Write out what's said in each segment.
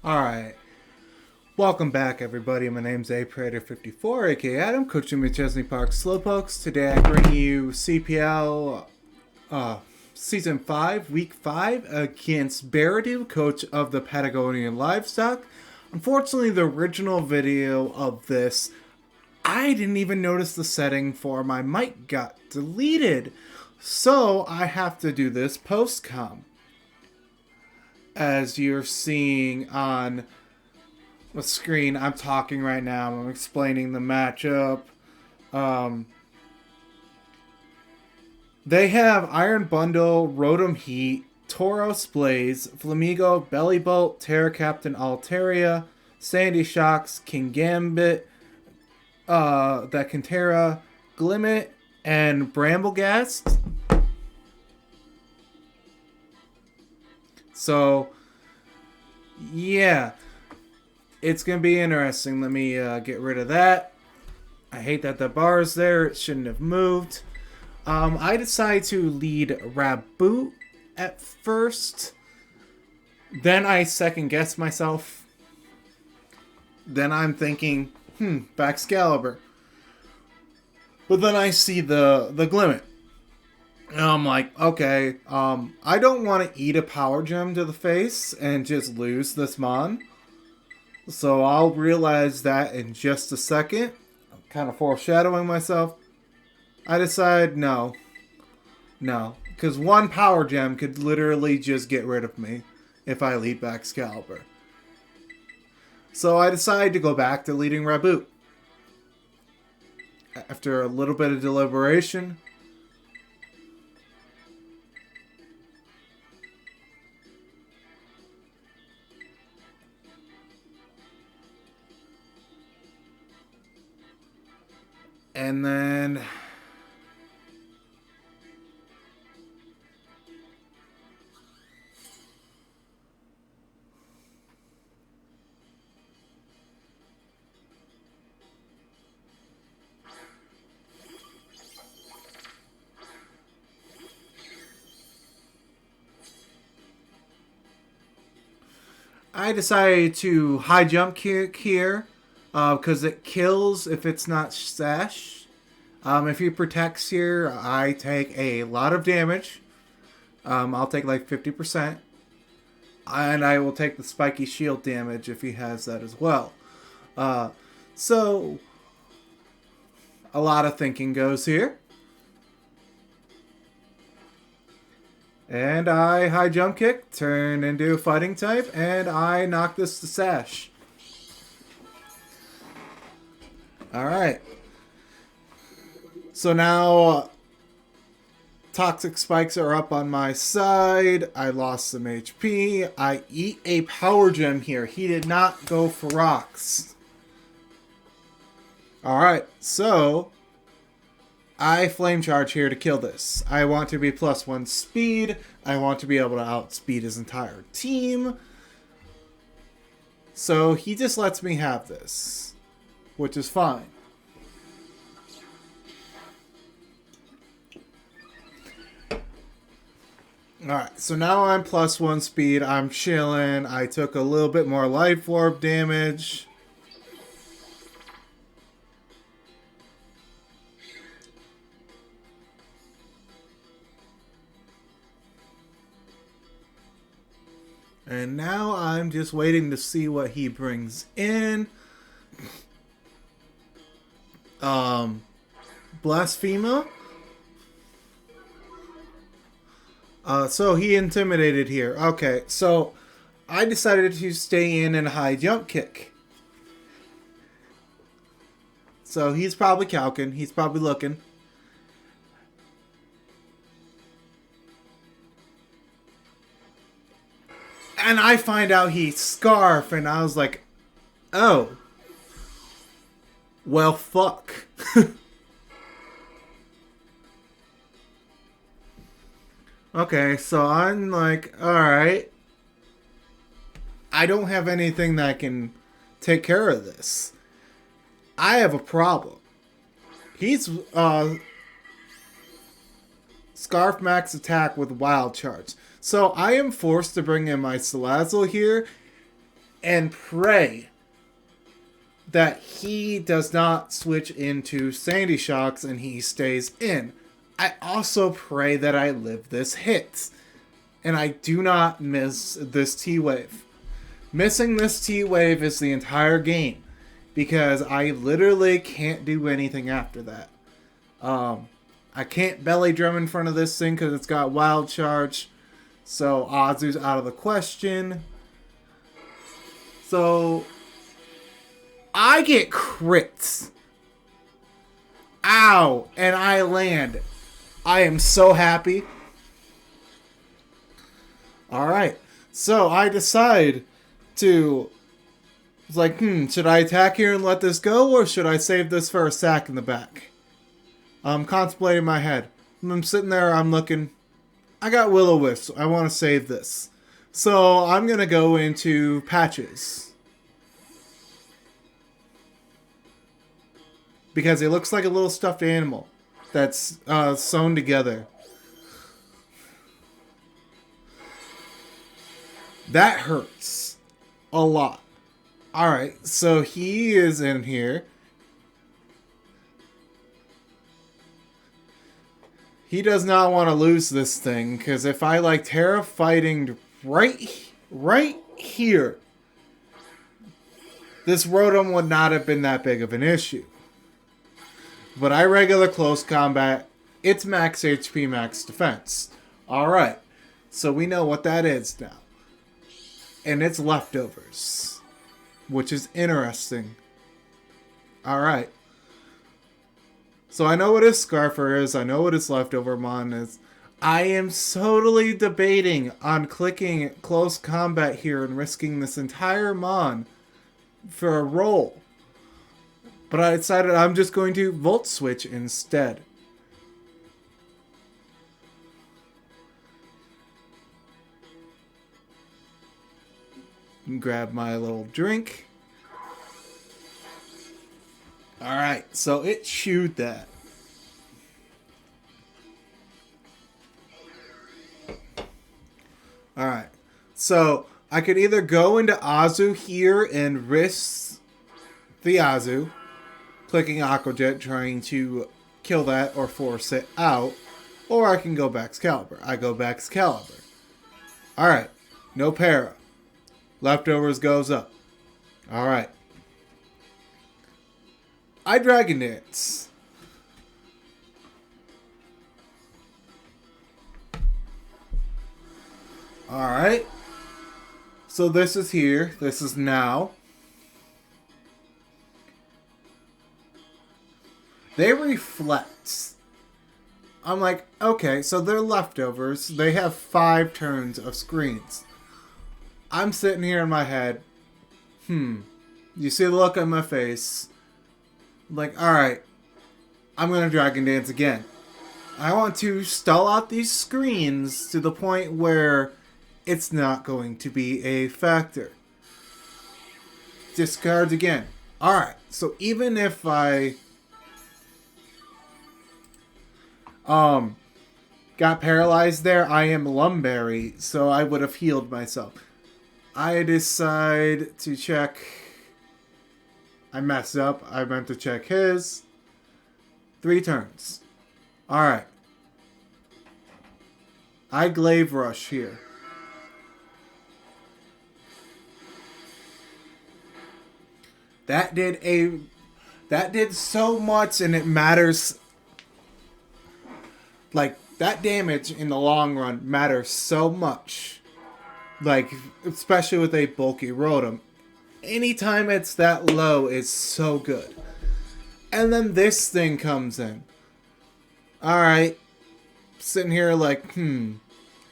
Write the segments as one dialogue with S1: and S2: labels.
S1: Alright, welcome back everybody. My name's Predator54, aka Adam, coaching with Chesney Park Slowpokes. Today I bring you CPL Season 5, Week 5 against Biradu, coach of the Patagonian Livestock. Unfortunately, the original video of this, I didn't even notice the setting for my mic got deleted. So I have to do this post-com. As you're seeing on the screen, I'm talking right now. I'm explaining the matchup. They have Iron Bundle, Rotom Heat, Tauros Blaze, Flamigo, Bellybolt, Terra Captain Altaria, Sandy Shocks, King Gambit, Kintera, Glimmet, and Bramblegast. So, yeah, it's going to be interesting. Let me get rid of that. I hate that the bar is there. It shouldn't have moved. I decided to lead Raboot at first. Then I second-guessed myself. Then I'm thinking, Baxcalibur. But then I see the Glimmet. And I'm like, okay, I don't want to eat a power gem to the face and just lose this mon. So I'll realize that in just a second. I'm kind of foreshadowing myself. I decide no. Because one power gem could literally just get rid of me if I lead Baxcalibur. So I decide to go back to leading Raboot. After a little bit of deliberation, and then I decided to high jump kick here. Because it kills if it's not sash. If he protects here, I take a lot of damage. I'll take like 50%. And I will take the spiky shield damage if he has that as well. So, a lot of thinking goes here. And I high jump kick, turn into fighting type, and I knock this to sash. Alright. So now toxic spikes are up on my side. I lost some HP. I eat a power gem here. He did not go for rocks. Alright, so I flame charge here to kill this. I want to be +1 speed. I want to be able to outspeed his entire team. So he just lets me have this, which is fine. Alright, so now I'm +1 speed. I'm chilling. I took a little bit more life orb damage. And now I'm just waiting to see what he brings in. Blasphema. So he intimidated here. Okay, so I decided to stay in and high jump kick. So he's probably calcing. He's probably looking. And I find out he scarf, and I was like, oh. Well, fuck. Okay, so I'm like, alright. I don't have anything that can take care of this. I have a problem. He's Scarf max attack with wild charge. So I am forced to bring in my Salazzle here. and pray that he does not switch into Sandy Shocks and he stays in. I also pray that I live this hit and I do not miss this T-Wave. Missing this T-Wave is the entire game because I literally can't do anything after that. I can't belly drum in front of this thing because it's got Wild Charge. So Azu's out of the question. So I get crits. Ow! And I land. I am so happy. Alright. So I decide to... It's like, should I attack here and let this go? Or should I save this for a sack in the back? I'm contemplating in my head. I'm sitting there, I'm looking. I got Will-O-Wisp. I want to save this. So I'm going to go into Patches. Because it looks like a little stuffed animal that's sewn together. That hurts a lot. Alright, so he is in here. He does not want to lose this thing, because if I like Terra fighting right here, this Rotom would not have been that big of an issue. But I regular close combat, it's max HP, max defense. Alright, so we know what that is now. And it's leftovers, which is interesting. Alright. So I know what his Scarfer is. I know what his leftover Mon is. I am totally debating on clicking close combat here and risking this entire Mon for a roll. But I decided I'm just going to Volt Switch instead. Grab my little drink. Alright, so it chewed that. Alright, so I could either go into Azu here and risk the Azu, clicking Aqua Jet, trying to kill that or force it out, or I can go back Excalibur. I go back Excalibur. Alright, no para. Leftovers goes up. Alright. I Dragon Dance. Alright. So this is here. This is now. They reflect. I'm like, okay, so they're leftovers. They have 5 turns of screens. I'm sitting here in my head. You see the look on my face. Like, alright, I'm going to Dragon Dance again. I want to stall out these screens to the point where it's not going to be a factor. Discards again. Alright, so even if I got paralyzed there, I am Lumberry, so I would have healed myself. I decide to check... I messed up. I meant to check his. 3 turns. Alright. I Glaive Rush here. That did so much, and it matters. Like, that damage in the long run matters so much. Like, especially with a bulky Rotom. Anytime it's that low is so good. And then this thing comes in. Alright. Sitting here like,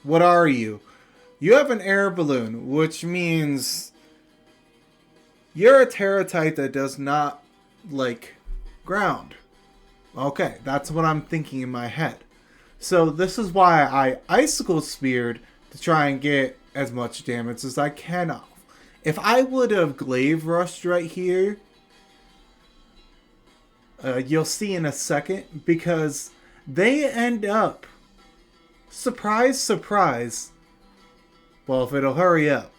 S1: what are you? You have an air balloon, which means you're a Terra type that does not like ground. Okay, that's what I'm thinking in my head. So this is why I Icicle Speared to try and get as much damage as I can off. If I would have Glaive Rushed right here, you'll see in a second, because they end up, surprise, surprise, well, if it'll hurry up,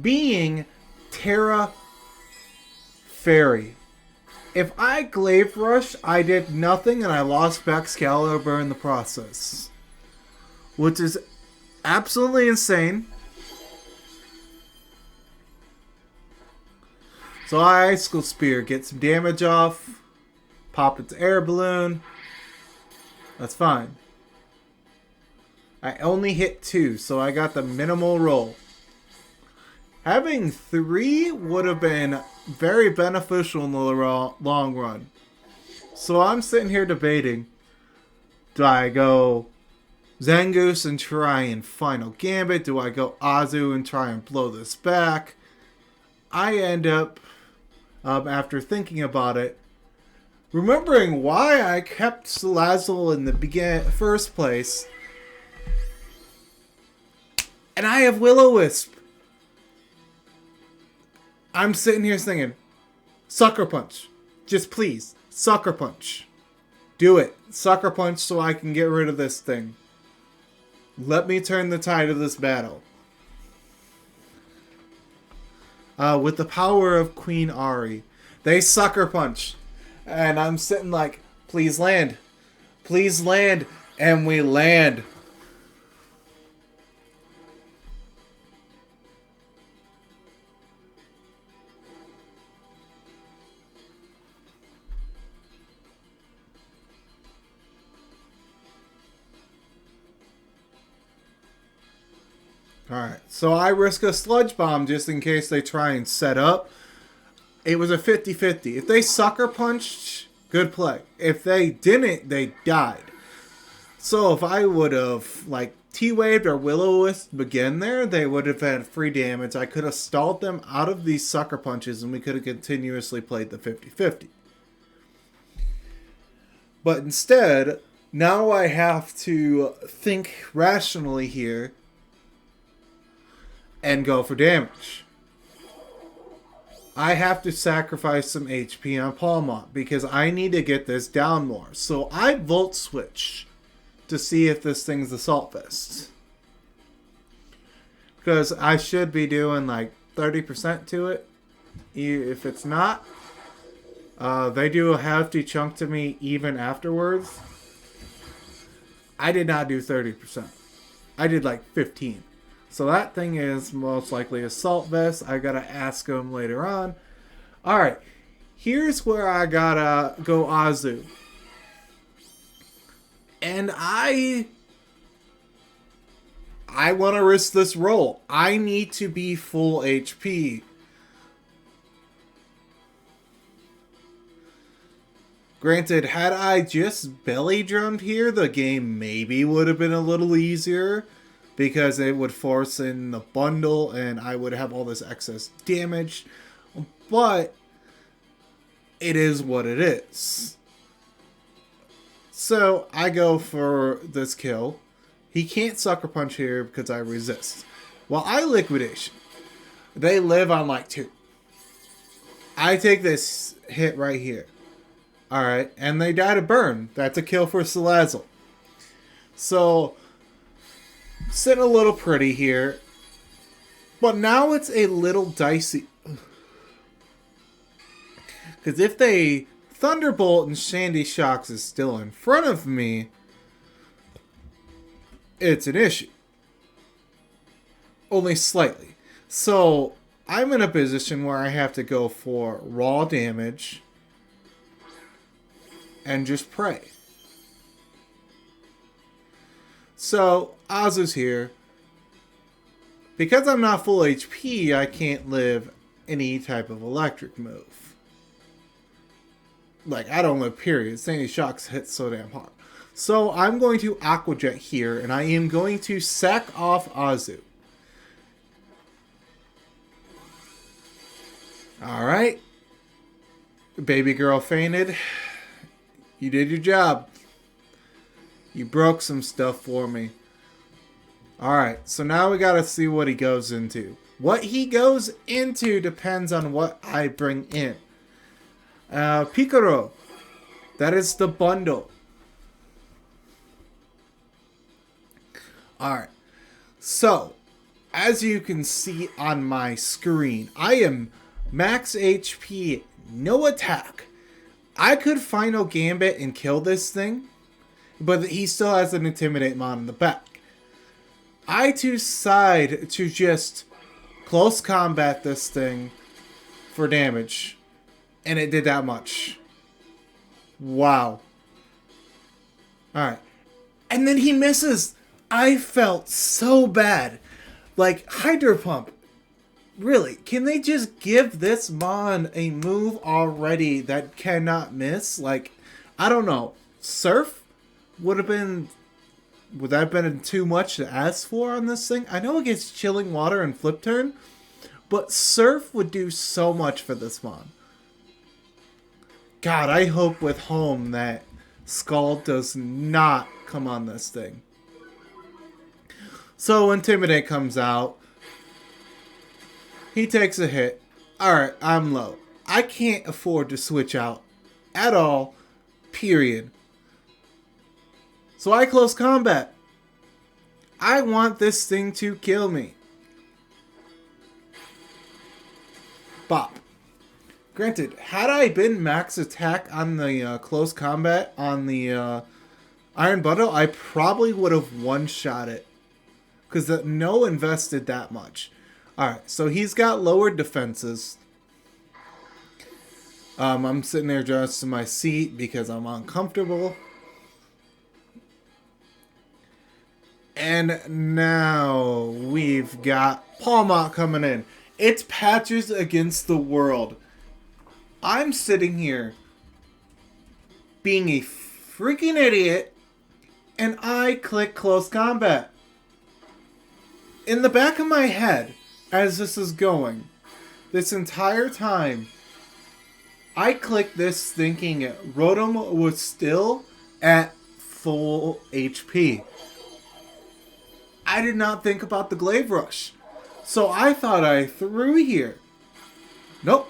S1: being Terra Fairy. If I Glaive Rush, I did nothing and I lost Excalibur in the process. Which is absolutely insane. So I Icicle Spear, get some damage off, pop its air balloon. That's fine. I only hit 2, so I got the minimal roll. Having 3 would have been very beneficial in the long run. So I'm sitting here debating, do I go Zangoose and try and Final Gambit? Do I go Azu and try and blow this back? I end up, after thinking about it, remembering why I kept Salazzle in the first place. And I have Will-O-Wisp. I'm sitting here thinking, Sucker Punch. Just please, Sucker Punch. Do it. Sucker Punch so I can get rid of this thing. Let me turn the tide of this battle. With the power of Queen Ari, they Sucker Punch. And I'm sitting like, please land. Please land. And we land. Alright, so I risk a Sludge Bomb just in case they try and set up. It was a 50-50. If they Sucker Punched, good play. If they didn't, they died. So if I would have, like, T-Waved or Will-O-Wisp again there, they would have had free damage. I could have stalled them out of these Sucker Punches and we could have continuously played the 50-50. But instead, now I have to think rationally here and go for damage. I have to sacrifice some HP on Palmont because I need to get this down more. So I Volt Switch to see if this thing's Assault Vest. Because I should be doing like 30% to it. If it's not, they do a hefty chunk to me even afterwards. I did not do 30%. I did like 15. So that thing is most likely Assault Vest. I gotta ask him later on. Alright. Here's where I gotta go Azu. And I want to risk this roll. I need to be full HP. Granted, had I just belly drummed here, the game maybe would have been a little easier. Because it would force in the bundle and I would have all this excess damage. But it is what it is. So I go for this kill. He can't Sucker Punch here because I resist. While I Liquidation, they live on like 2. I take this hit right here. Alright, and they die to burn. That's a kill for Salazzle. So sitting a little pretty here. But now it's a little dicey. Because if they Thunderbolt and Shandy Shocks is still in front of me, it's an issue. Only slightly. So I'm in a position where I have to go for raw damage and just pray. So, Azu's here. Because I'm not full HP, I can't live any type of electric move. Like, I don't live, period. Sandy Shocks hit so damn hard. So, I'm going to Aqua Jet here, and I am going to sack off Azu. Alright. Baby girl fainted. You did your job. You broke some stuff for me. Alright, so now we gotta see what he goes into. What he goes into depends on what I bring in. Picaro. That is the bundle. Alright. So, as you can see on my screen, I am max HP, no attack. I could Final Gambit and kill this thing, but he still has an Intimidate mod in the back. I decide to just close combat this thing for damage, and it did that much. Wow. Alright. And then he misses. I felt so bad. Like, Hydro Pump. Really, can they just give this Mon a move already that cannot miss? Like, I don't know. Surf would have been... Would that have been too much to ask for on this thing? I know it gets Chilling Water and Flip Turn, but Surf would do so much for this Mon. God, I hope with Home that Scald does not come on this thing. So Intimidate comes out. He takes a hit. Alright, I'm low. I can't afford to switch out at all. Period. So I close combat. I want this thing to kill me. Bop. Granted, had I been max attack on the close combat on the Iron Bundle, I probably would have one-shot it. Because no invested that much. Alright, so he's got lowered defenses. I'm sitting there adjusting my seat because I'm uncomfortable. And now we've got Palmot coming in. It's Patches against the world. I'm sitting here being a freaking idiot, and I click close combat. In the back of my head, as this is going, this entire time, I clicked this thinking Rotom was still at full HP. I did not think about the Glaive Rush. So I thought I threw here. Nope.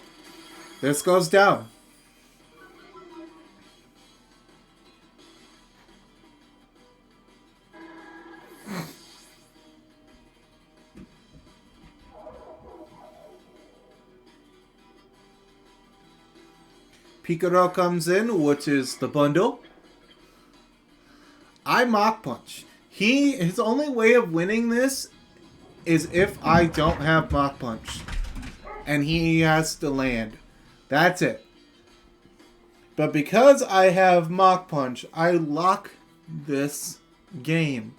S1: This goes down. Picaro comes in, which is the bundle. I Mach Punch. His only way of winning this is if I don't have Mach Punch. And he has to land. That's it. But because I have Mach Punch, I lock this game.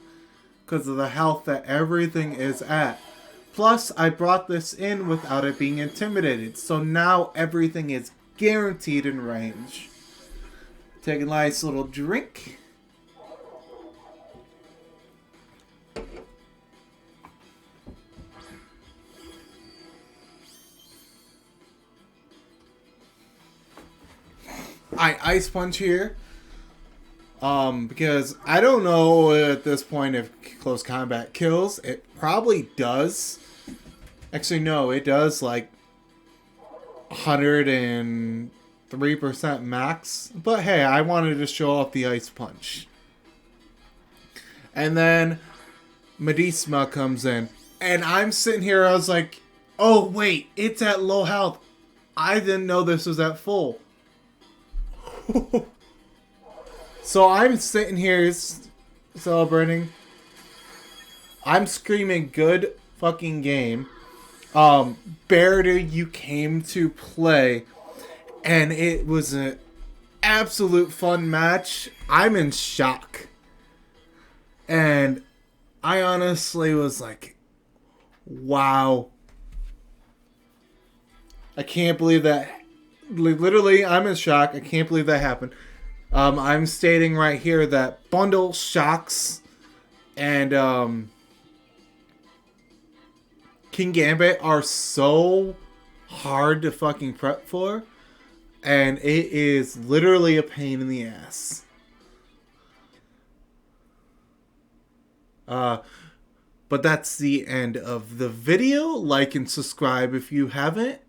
S1: Because of the health that everything is at. Plus, I brought this in without it being intimidated. So now everything is guaranteed in range. Take a nice little drink. I Ice Punch here. Because I don't know at this point if close combat kills. It probably does. Actually, no, it does like 103% max. But hey, I wanted to show off the Ice Punch. And then Medisma comes in. And I'm sitting here, I was like, oh wait, it's at low health. I didn't know this was at full. So I'm sitting here celebrating. I'm screaming, good fucking game. Biradu, you came to play. And it was an absolute fun match. I'm in shock. And I honestly was like, wow. I can't believe that. Literally, I'm in shock. I can't believe that happened. I'm stating right here that bundle shocks and King Gambit are so hard to fucking prep for, and it is literally a pain in the ass. But that's the end of the video. Like and subscribe if you haven't.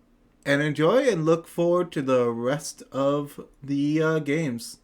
S1: And enjoy and look forward to the rest of the games.